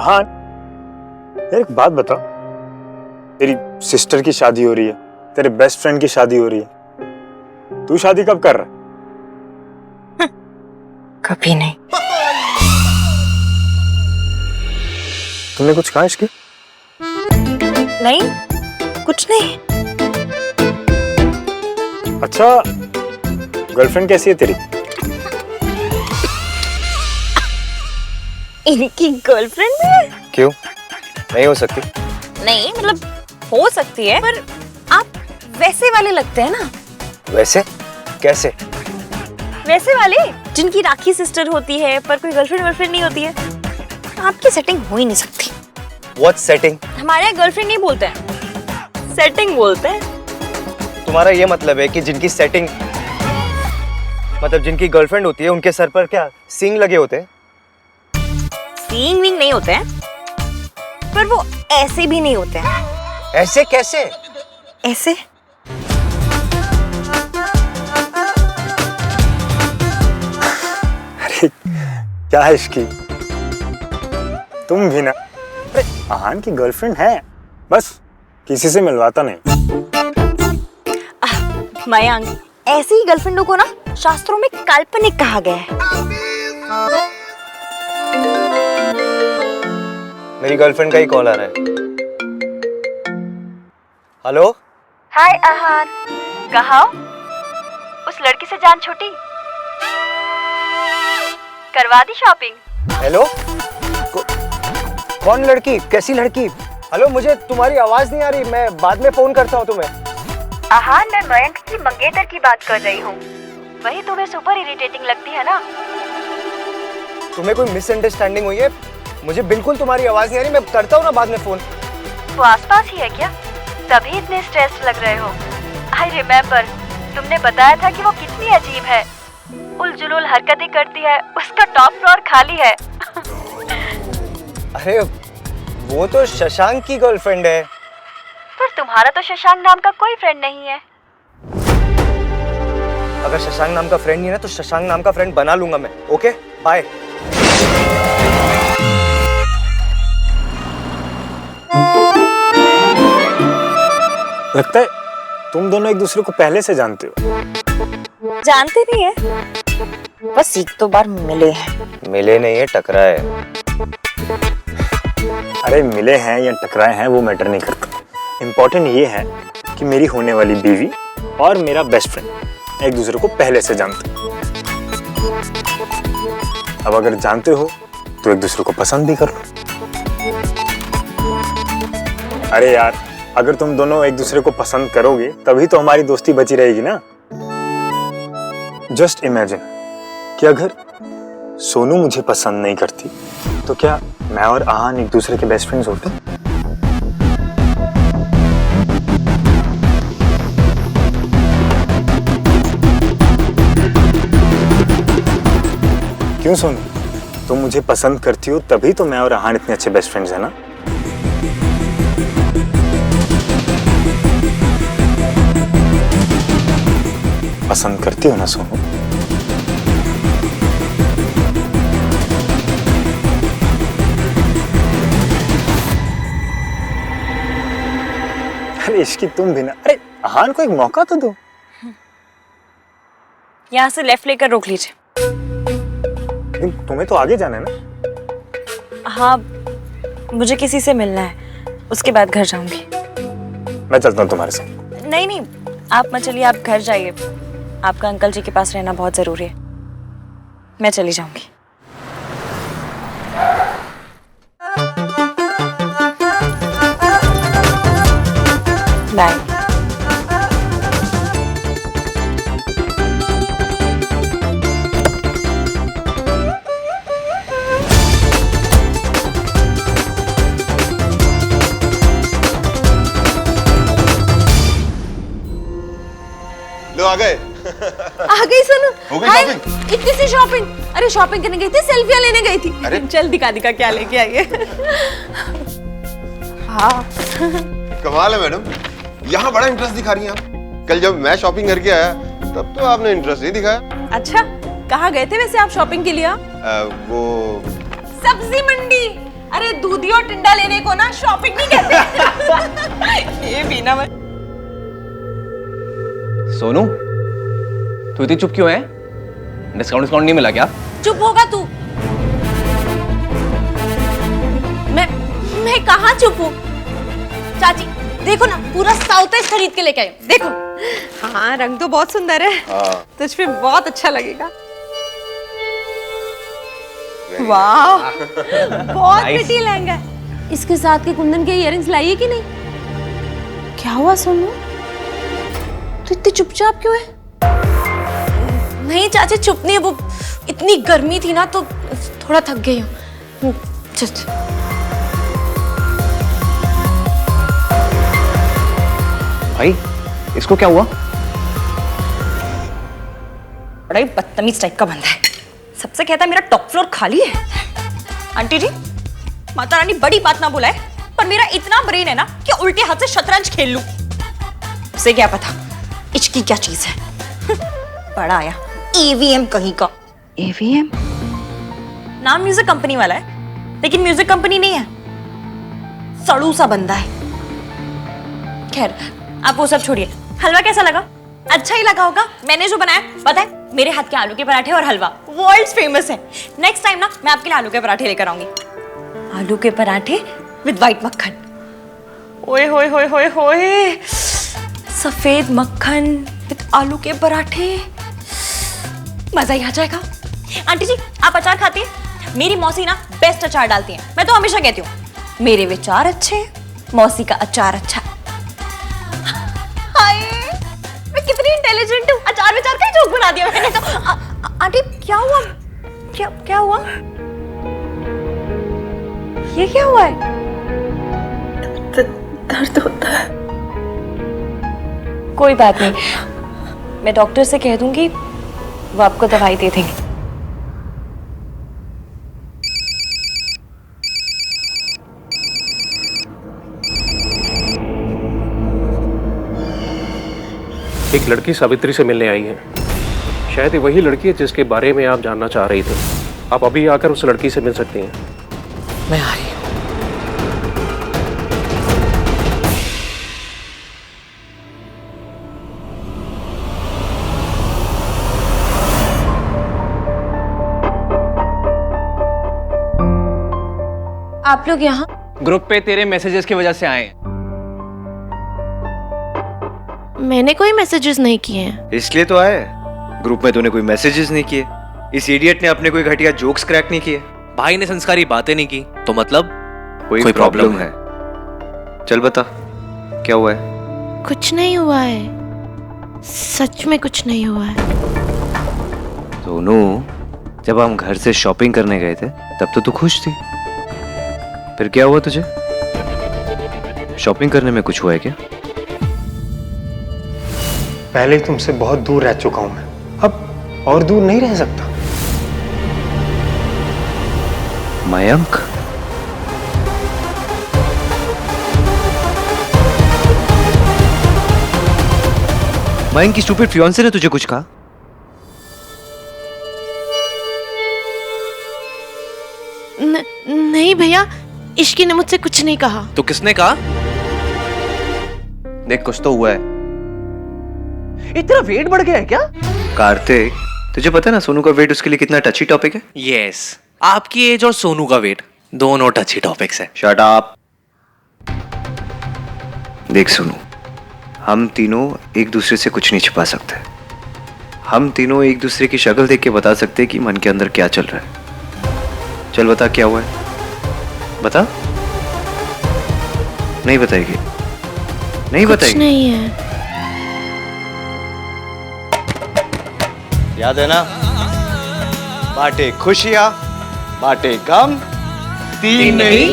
हाँ यार, एक बात बता, तेरी सिस्टर की शादी हो रही है, तेरे बेस्ट फ्रेंड की शादी हो रही है, तू शादी कब कर रहा है? कभी नहीं। तुमने कुछ कहा इसकी? नहीं, कुछ नहीं। अच्छा, गर्लफ्रेंड कैसी है तेरी? इनकी गर्लफ्रेंड भी है? क्यों नहीं हो सकती? नहीं मतलब हो सकती है, पर आप वैसे वाले लगते हैं ना। वैसे कैसे? वैसे वाले जिनकी राखी सिस्टर होती है पर कोई गर्लफ्रेंड नहीं होती है। आपकी सेटिंग हो ही नहीं सकती। What setting? हमारे यहाँ गर्लफ्रेंड नहीं बोलते हैं, सेटिंग बोलते हैं। तुम्हारा ये मतलब है कि जिनकी सेटिंग मतलब जिनकी गर्लफ्रेंड होती है उनके सर पर क्या सींग लगे होते हैं? सींग विंग नहीं होते हैं, पर वो ऐसे भी नहीं होते हैं। ऐसे कैसे? ऐसे अरे क्या है इसकी? तुम भी ना। अरे आहान की गर्लफ्रेंड है, बस किसी से मिलवाता नहीं। मयंक, ऐसी ही गर्लफ्रेंडों को ना शास्त्रों में काल्पनिक कहा गया है। मेरी गर्लफ्रेंड का ही कॉल आ रहा है। हेलो, हाय आहान, कहा उस लड़की से जान छूटी? करवा दी शॉपिंग? हेलो, कौन लड़की? कैसी लड़की? हेलो, मुझे तुम्हारी आवाज नहीं आ रही, मैं बाद में फोन करता हूँ तुम्हें। आहान, मैं मयंक की मंगेतर की बात कर रही हूँ। वही तुम्हें सुपर इरिटेटिंग लगती है ना? तुम्हें कोई मिसअंडरस्टैंडिंग हुई है? मुझे बिल्कुल तुम्हारी आवाज नहीं आ रही, मैं करता हूँ ना बाद में फोन। वो आसपास ही है क्या? तभी इतने स्ट्रेस्ड लग रहे हो। आई रिमेम्बर, तुमने बताया था कि वो कितनी अजीब है, उलझुल हरकतें करती है, उसका टॉप फ्लोर खाली है। अरे वो तो शशांक की गर्लफ्रेंड है। पर तुम्हारा तो शशांक नाम का कोई फ्रेंड नहीं है। अगर शशांक नाम का फ्रेंड नहीं है ना तो शशांक नाम का फ्रेंड बना लूंगा मैं। Okay bye. लगता है तुम दोनों एक दूसरे को पहले से जानते हो। जानते नहीं है, बस एक दो बार मिले हैं। मिले नहीं है, टकराए। अरे मिले हैं या टकराए हैं वो मैटर नहीं करता। इम्पोर्टेंट ये है कि मेरी होने वाली बीवी और मेरा बेस्ट फ्रेंड एक दूसरे को पहले से जानते हैं। अब अगर जानते हो तो एक दूसरे को पसंद भी कर लो। अरे यार, अगर तुम दोनों एक दूसरे को पसंद करोगे तभी तो हमारी दोस्ती बची रहेगी ना। जस्ट इमेजिन कि अगर सोनू मुझे पसंद नहीं करती तो क्या मैं और आहान एक दूसरे के बेस्ट फ्रेंड्स होते? क्यों सोनू, तुम मुझे पसंद करती हो तभी तो मैं और आहान इतने अच्छे बेस्ट फ्रेंड्स हैं ना। पसंद करती हो ना सोनू? अरे इसकी तुम भी ना। अरे आहान को एक मौका तो दो। यहाँ से लेफ्ट लेकर रोक लीजिए। तुम्हें तो आगे जाना है ना। हाँ, मुझे किसी से मिलना है, उसके बाद घर जाऊंगी। मैं चलता हूँ तुम्हारे साथ। नहीं, आप मत चलिए, आप घर जाइए। आपका अंकल जी के पास रहना बहुत जरूरी है। मैं चली जाऊंगी। बाय। लो आ गए। आ गई सोनू। हो गई हाय, शॉपिंग? इतनी सी शॉपिंग? अरे शॉपिंग करने गई थी, सेल्फियां लेने गई थी। अरे चल दिखा क्या लेके आई है। हाँ कमाल है मैडम, यहाँ बड़ा इंटरेस्ट दिखा रही हैं आप। कल जब मैं शॉपिंग करके आया तब तो आपने इंटरेस्ट नहीं दिखाया। अच्छा, कहाँ गए थे वैसे आप शॉपिंग के लिए? वो सब्जी मंडी। अरे दूधी और टिंडा लेने को ना शॉपिंग नहीं कहते। ये भी ना मैं। सोनू, तू इतनी चुप क्यों है? डिस्काउंट नहीं मिला क्या? चुप होगा तू। मैं कहाँ चुप हूँ? चाची देखो ना, पूरा साउथ खरीद के लेके आई हूँ। देखो। हाँ, रंग तो बहुत सुंदर है। तुझ पे बहुत अच्छा लगेगा। वाह, बहुत प्रिटी लहंगा है। इसके साथ के कुंदन के इयररिंग्स लाइए कि नहीं? क्या हुआ सोनू? तू इतनी चुपचाप क्यों है? नहीं चाची, चुप नहीं है, वो इतनी गर्मी थी ना तो थोड़ा थक गई हूँ। भाई, इसको क्या हुआ? बड़ा ही बदतमीज टाइप का बंदा है। सबसे कहता है मेरा टॉप फ्लोर खाली है। आंटी जी, माता रानी बड़ी बात ना बुलाए, पर मेरा इतना ब्रेन है ना कि उल्टे हाथ से शतरंज खेल लूं। उसे क्या पता इश्क की क्या चीज है। बड़ा आया ईवीएम कहीं का। ईवीएम? नाम म्यूजिक कंपनी वाला है, लेकिन म्यूजिक कंपनी नहीं है। सड़ू सा बंदा है। खैर, आप वो सब छोड़िए। हलवा कैसा लगा? अच्छा ही लगा होगा। मैंने जो बनाया पता है, मेरे हाथ के आलू के पराठे और हलवा वर्ल्ड फेमस है। नेक्स्ट टाइम ना मैं आपके लिए आलू के पराठे लेकर आऊंगी। आलू के पराठे विद व्हाइट मक्खन। ओए होए होए होए होए, सफेद मक्खन विद आलू के पराठे, मजा ही आ जाएगा। आंटी जी, आप अचार खाती हैं? मेरी मौसी ना बेस्ट अचार डालती हैं। मैं तो हमेशा कहती हूँ, मेरे विचार अच्छे, मौसी का अचार अच्छा। हाय, मैं कितनी इंटेलिजेंट हूँ। अचार विचार का ही जोक बना दिया मैंने तो। आंटी क्या हुआ? क्या हुआ? ये क्या हुआ है? दर्द होता है। कोई बात नहीं, मैं डॉक्टर से कह दूंगी, वो आपको दवाई दे देंगे। एक लड़की सावित्री से मिलने आई है। शायद ये वही लड़की है जिसके बारे में आप जानना चाह रही थी। आप अभी आकर उस लड़की से मिल सकती हैं। मैं आ रही हूँ। आप लोग यहाँ? ग्रुप पे तेरे मैसेजेस की वजह से आए हैं। मैंने कोई मैसेजेस नहीं किए हैं। इसलिए तो आए। ग्रुप में तूने कोई मैसेजेस नहीं किए, इस इडियट ने अपने कोई घटिया जोक्स क्रैक नहीं किए, भाई ने संस्कारी बातें नहीं की, तो मतलब कोई प्रॉब्लम है? चल बता, क्या हुआ है? कुछ नहीं हुआ है, सच में कुछ नहीं हुआ है। सोनू, जब हम घर से शॉपिंग करने गए थे तब तो तू खुश थी, फिर क्या हुआ तुझे? शॉपिंग करने में कुछ हुआ है क्या? पहले ही तुमसे बहुत दूर रह चुका हूं मैं, अब और दूर नहीं रह सकता। मयंक, मयंक की स्टूपिड फियांसे ने तुझे कुछ कहा? नहीं भैया, इश्की ने मुझसे कुछ नहीं कहा। तो किसने कहा? देख, कुछ तो हुआ है। इतना वेट बढ़ गया है क्या? कार्तिक, तुझे पता है ना सोनू का वेट उसके लिए कितना टची टॉपिक है? यस, आपकी एज और सोनू का वेट दोनों टची टॉपिक्स है। Shut up. देख सोनू, हम तीनों एक दूसरे से कुछ नहीं छिपा सकते। हम तीनों एक दूसरे की शक्ल देख के बता सकते कि मन के अंदर क्या चल रहा है। चल बता, क्या हुआ है? बता। नहीं बताएगी? नहीं बताएगी? कुछ नहीं है। याद है ना, बांटे खुशियां, बांटे गम, तीन नहीं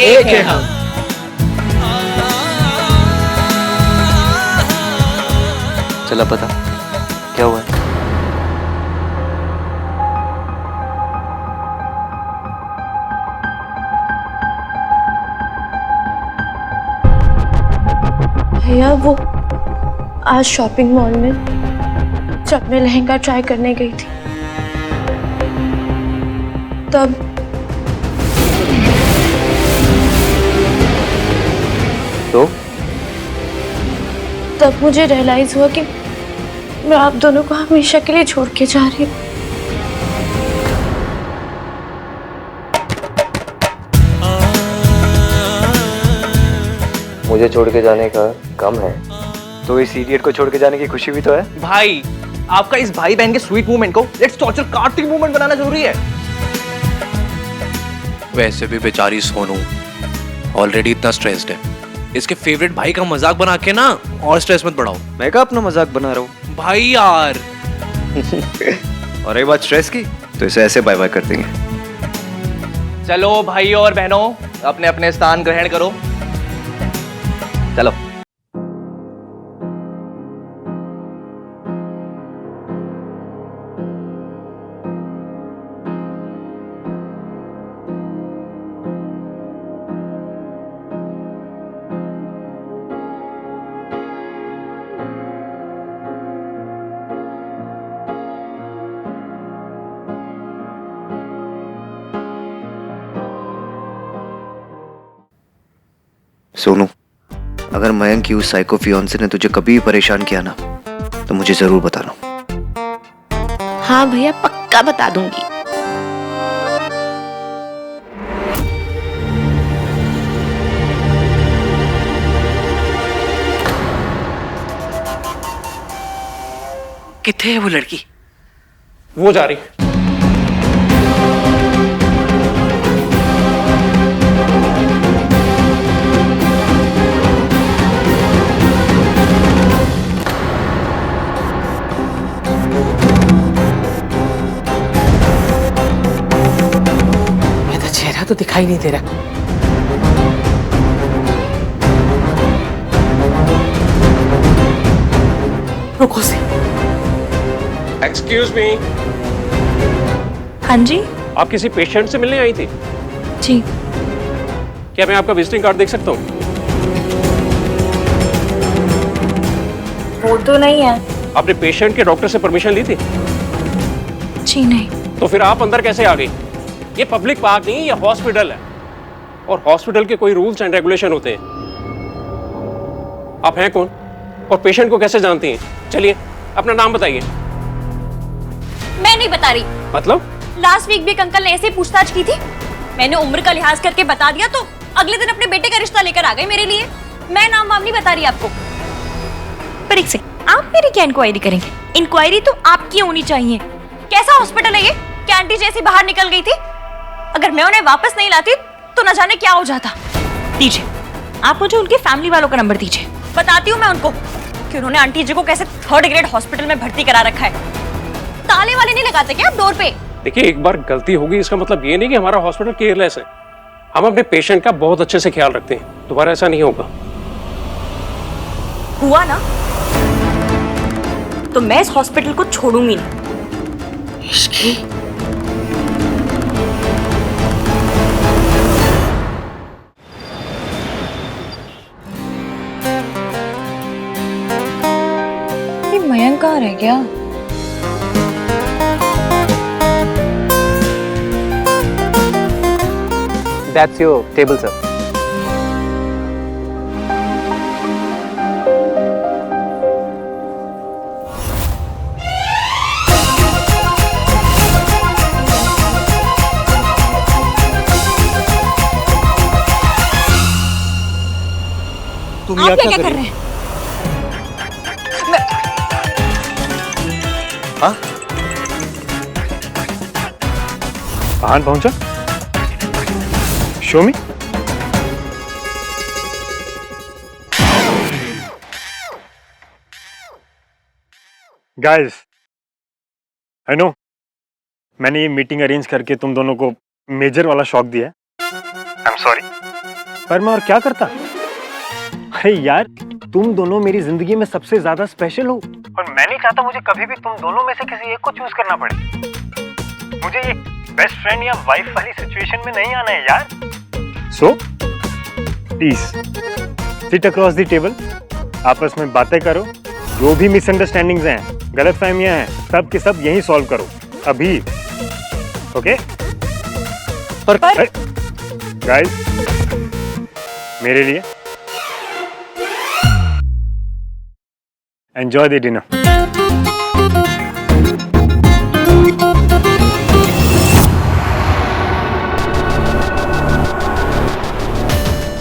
एक है हम। चला पता क्या हुआ है? भैया, वो आज शॉपिंग मॉल में जब मैं लहंगा ट्राई करने गई थी, तब तब मुझे रियलाइज हुआ कि मैं आप दोनों को हमेशा के लिए छोड़ के जा रही हूँ। मुझे छोड़ के जाने का गम है तो इस इडियट को छोड़ के जाने की खुशी भी तो है। भाई आपका इस भाई बहन के स्वीट मूवमेंट को लेट्स टॉर्चर कार्टिंग मूवमेंट बनाना जरूरी है। वैसे भी बेचारी सोनू ऑलरेडी इतना स्ट्रेस्ड है, इसके फेवरेट भाई का मजाक बना के ना और स्ट्रेस मत बढ़ाओ। मैं का अपना मजाक बना रहा हूँ भाई यार। और एक बात स्ट्रेस की तो इसे ऐसे बाय बाय कर देंगे। चलो भाई और बहनों अपने अपने स्थान ग्रहण करो। चलो। सोनू, अगर मयंक की उस साइको फियांसे ने तुझे कभी भी परेशान किया ना तो मुझे जरूर बताना। हाँ भैया, पक्का बता दूंगी। किथे है वो लड़की? वो जा रही। चेहरा तो दिखाई नहीं दे रहा। रुको से। एक्सक्यूज मी, हाँ जी। आप किसी पेशेंट से मिलने आई थी? जी। क्या मैं आपका विजिटिंग कार्ड देख सकता हूँ? वो तो नहीं है। आपने पेशेंट के डॉक्टर से परमिशन ली थी? जी नहीं। तो फिर आप अंदर कैसे आ गई? ये पब्लिक पार्क नहीं, ये हॉस्पिटल है और हॉस्पिटल के कोई रूल्स एंड रेगुलेशन होते हैं। आप हैं कौन और पेशेंट को कैसे जानती हैं? चलिए अपना नाम बताइए। मैं नहीं बता रही। मतलब? लास्ट वीक भी एक अंकल ने ऐसे ही पूछताछ की थी, मैंने उम्र का लिहाज करके बता दिया तो अगले दिन अपने बेटे का रिश्ता लेकर आ गए मेरे लिए। मैं नाम वाम नहीं बता रही आपको। पर एक सेकंड, आप मेरी क्या इंक्वायरी करेंगे? इंक्वायरी तो आपकी होनी चाहिए। कैसा हॉस्पिटल है ये? कैंटी जैसी बाहर निकल गई थी। अगर मैं उन्हें वापस नहीं लाती तो न जाने क्या हो जाता। दीजिए, आप मुझे उनके फैमिली वालों का नंबर दीजिए, बताती हूँ मैं उनको कि उन्होंने आंटी जी को कैसे 3rd ग्रेड हॉस्पिटल में भर्ती करा रखा है। ताले वाले नहीं लगाते क्या आप डोर पे? देखिए, एक बार गलती होगी इसका मतलब ये नहीं कि हमारा हॉस्पिटल केयरलेस है। हम अपने पेशेंट का बहुत अच्छे से ख्याल रखते हैं, दोबारा ऐसा नहीं होगा। हुआ ना तो मैं इस हॉस्पिटल को छोड़ूंगी नहीं। इश्की मयंक कहाँ रह गया? That's your table, sir. तुम आप क्या कर रहे हैं? हाँ? कहां पहुंचा? Show me. Guys, I know मैंने ये मीटिंग अरेंज करके तुम दोनों को मेजर वाला शॉक दिया है। आई एम सॉरी, पर मैं और क्या करता। अरे यार, तुम दोनों मेरी जिंदगी में सबसे ज्यादा स्पेशल हो और मैं नहीं चाहता मुझे कभी भी तुम दोनों में से किसी एक को चूज करना पड़े। मुझे ये बेस्ट फ्रेंड या वाइफ वाली सिचुएशन में नहीं आना है यार। So please sit across the table, आपस में बातें करो, जो भी मिसअंडरस्टैंडिंग्स हैं, गलतफहमियां हैं, सब के सब यहीं सॉल्व करो अभी। ओके? पर गाइस, मेरे लिए enjoy the dinner.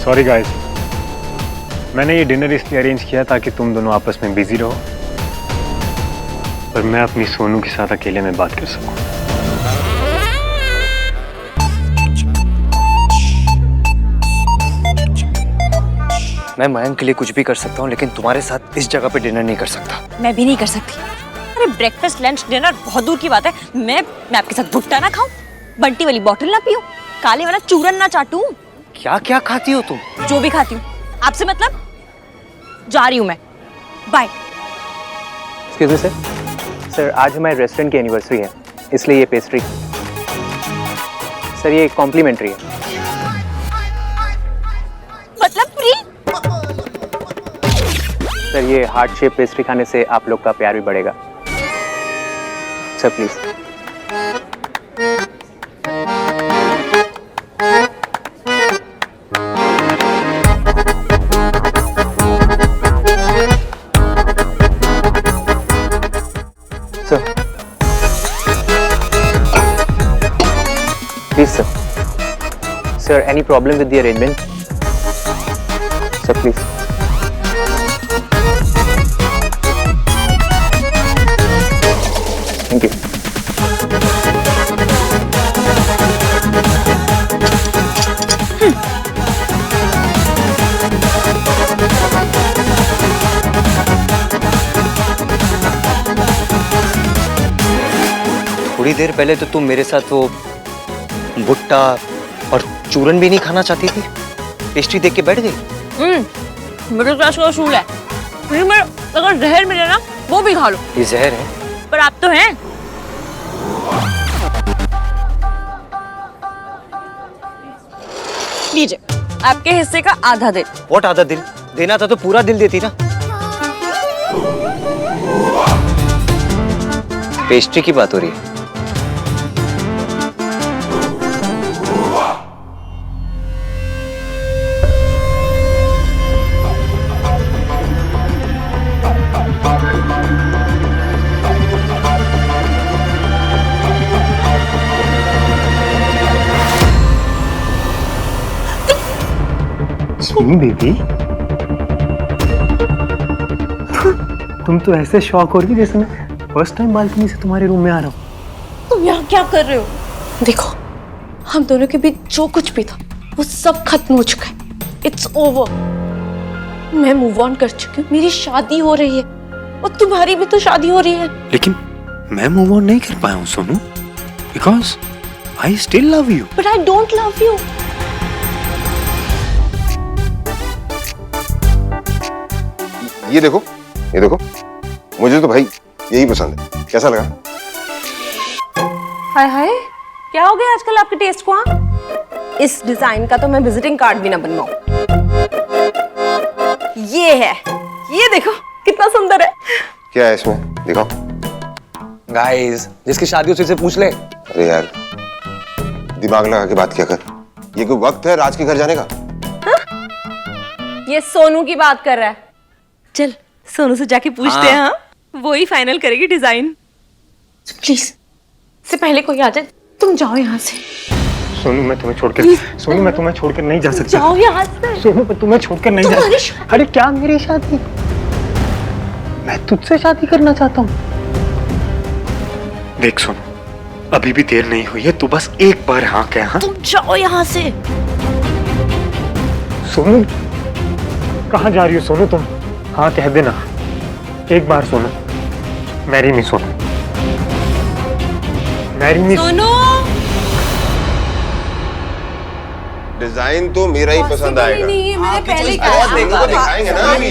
Sorry guys, मैंने ये डिनर इसलिए अरेंज किया ताकि तुम दोनों आपस में बिजी रहो और मैं अपनी सोनू के साथ अकेले में बात कर सकूं। मैं मयंक के लिए कुछ भी कर सकता हूँ, लेकिन तुम्हारे साथ इस जगह पे डिनर नहीं कर सकता। मैं भी नहीं कर सकती। अरे ब्रेकफास्ट लंच डिनर बहुत दूर की बात है। मैं आपके साथ भुट्टा ना खाऊं, बंटी वाली बोतल ना पीऊं, काले वाला चूरन ना चाटूं। क्या क्या खाती हो तुम? जो भी खाती हूँ। आपसे मतलब? जा रही हूँ मैं, bye. Excuse me sir. Sir आज हमारे रेस्टोरेंट की एनिवर्सरी है, इसलिए ये पेस्ट्री सर ये कॉम्प्लीमेंट्री है। मतलब फ्री? सर ये हार्ट शेप पेस्ट्री खाने से आप लोग का प्यार भी बढ़ेगा। Sir please. Sir please sir. Sir any problem with the arrangement? Sir please. Thank you. थोड़ी देर पहले तो तुम मेरे साथ वो भुट्टा और चूरन भी नहीं खाना चाहती थी, पेस्ट्री देख के बैठ गई। मिडिल क्लास का असूल है। फ्री में अगर जहर मिले ना वो भी खा लो। ये जहर है। पर आप तो हैं। लीजिए आपके हिस्से का आधा दिल। व्हाट आधा दिल? देना था तो पूरा दिल देती ना। पेस्ट्री की बात हो रही है। सोनू बेबी, तुम तो ऐसे शॉक हो रही जैसे मैं फर्स्ट टाइम बालकनी से तुम्हारे रूम में आ रहा हूँ। तुम यहाँ क्या कर रहे हो? देखो, हम दोनों के बीच जो कुछ भी था वो सब खत्म हो चुका है। It's over. मैं मूव ऑन कर चुकी हूँ। मेरी शादी हो रही है और तुम्हारी भी तो शादी हो रही है। लेकिन मैं मूव ऑन नहीं कर पाया हूँ Sonu, because I still love you. But I don't love you. ये देखो, ये देखो, मुझे तो भाई यही पसंद है। कैसा लगा? हाय हाय, क्या हो गया आजकल आपके टेस्ट को? हाँ, इस डिजाइन का तो मैं विजिटिंग कार्ड भी ना बनवाऊं। ये है, ये देखो कितना सुंदर है। क्या है इसमें? दिखाओ। गाइस जिसकी शादी उसी से पूछ ले। अरे यार, दिमाग लगा के बात क्या कर। ये कोई वक्त है राज के घर जाने का? ये सोनू की बात कर रहा है। चल सोनू से जाके पूछते हैं। हाँ, वो ही फाइनल करेगी डिजाइन। प्लीज से पहले कोई आ जाए। तुम जाओ यहाँ से। सोनू मैं तुम्हें छोड़कर सोनू मैं तुम्हें छोड़कर नहीं जा सकता। जाओ यहाँ से। सोनू मैं तुम्हें छोड़कर नहीं जा सकता। अरे क्या मेरी शादी? मैं तुझसे शादी करना चाहता हूँ। देख सोनू, अभी भी देर नहीं हुई है, तू बस एक बार हाँ कह। हाँ तुम जाओ यहाँ से। सोनू कहाँ जा रही हो सोनू? तुम हाँ कह देना एक बार। Sonu marry me. Sonu marry me. Sonu design तो मेरा ही पसंद आएगा। नहीं, मैंने पहले अरे देखो, दिखाएंगे ना अभी।